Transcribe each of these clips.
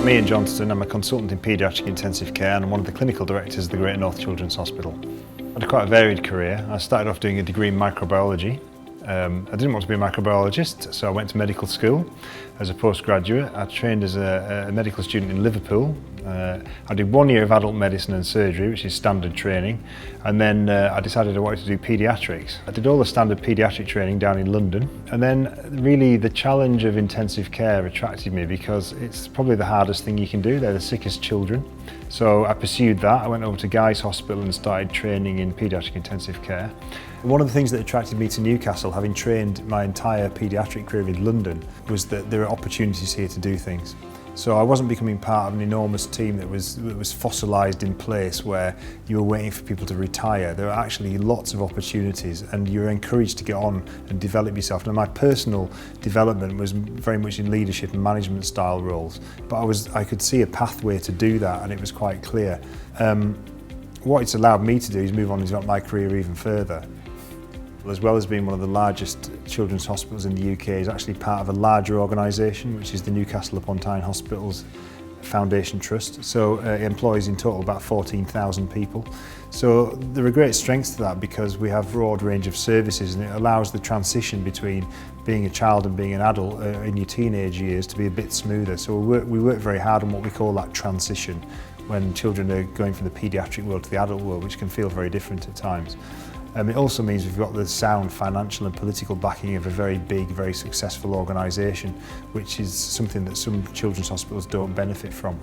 I'm Iain Johnstone. I'm a consultant in paediatric intensive care and I'm one of the clinical directors of the Great North Children's Hospital. I had quite a varied career. I started off doing a degree in microbiology. I didn't want to be a microbiologist, so I went to medical school as a postgraduate. I trained as a medical student in Liverpool. I did 1 year of adult medicine and surgery, which is standard training, and then I decided I wanted to do paediatrics. I did all the standard paediatric training down in London, and then really the challenge of intensive care attracted me because it's probably the hardest thing you can do. They're the sickest children. So I pursued that. I went over to Guy's Hospital and started training in paediatric intensive care. One of the things that attracted me to Newcastle, having trained my entire paediatric career in London, was that there are opportunities here to do things. So I wasn't becoming part of an enormous team that was fossilised in place where you were waiting for people to retire. There are actually lots of opportunities and you're encouraged to get on and develop yourself. Now my personal development was very much in leadership and management style roles, but I could see a pathway to do that and it was quite clear. What it's allowed me to do is move on and develop my career even further. As well as being one of the largest children's hospitals in the UK, is actually part of a larger organisation, which is the Newcastle upon Tyne Hospitals Foundation Trust. So it employs in total about 14,000 people. So there are great strengths to that because we have a broad range of services and it allows the transition between being a child and being an adult in your teenage years to be a bit smoother. So we work very hard on what we call that transition when children are going from the paediatric world to the adult world, which can feel very different at times. It also means we've got the sound financial and political backing of a very big, very successful organisation, which is something that some children's hospitals don't benefit from.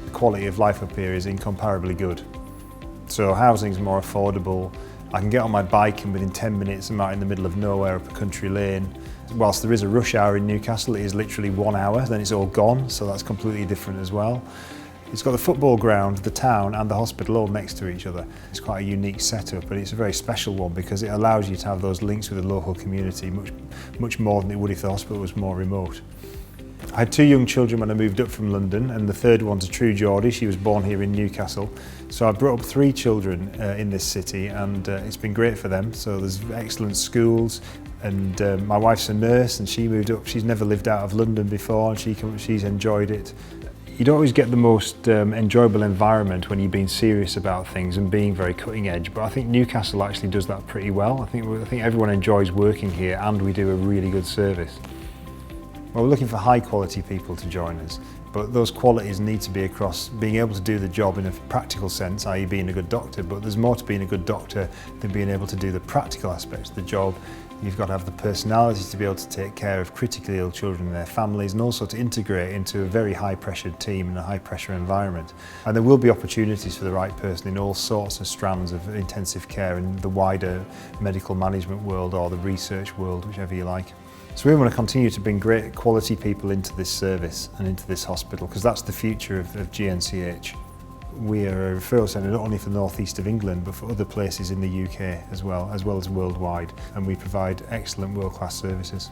The quality of life up here is incomparably good. So housing's more affordable. I can get on my bike and within 10 minutes I'm out in the middle of nowhere up a country lane. Whilst there is a rush hour in Newcastle, it is literally 1 hour, then it's all gone, so that's completely different as well. It's got the football ground, the town and the hospital all next to each other. It's quite a unique setup, but it's a very special one because it allows you to have those links with the local community much more than it would if the hospital was more remote. I had 2 young children when I moved up from London and the third one's a true Geordie. She was born here in Newcastle. So I brought up 3 children in this city and it's been great for them. So there's excellent schools and my wife's a nurse and she moved up. She's never lived out of London before and she's enjoyed it. You don't always get the most enjoyable environment when you're being serious about things and being very cutting edge, but I think Newcastle actually does that pretty well. I think everyone enjoys working here and we do a really good service. Well, we're looking for high quality people to join us, but those qualities need to be across being able to do the job in a practical sense, i.e. being a good doctor, but there's more to being a good doctor than being able to do the practical aspects of the job. You've got to have the personality to be able to take care of critically ill children and their families and also to integrate into a very high pressured team in a high pressure environment. And there will be opportunities for the right person in all sorts of strands of intensive care in the wider medical management world or the research world, whichever you like. So we want to continue to bring great quality people into this service and into this hospital because that's the future of GNCH. We are a referral centre not only for the north east of England but for other places in the UK as well as worldwide, and we provide excellent world-class services.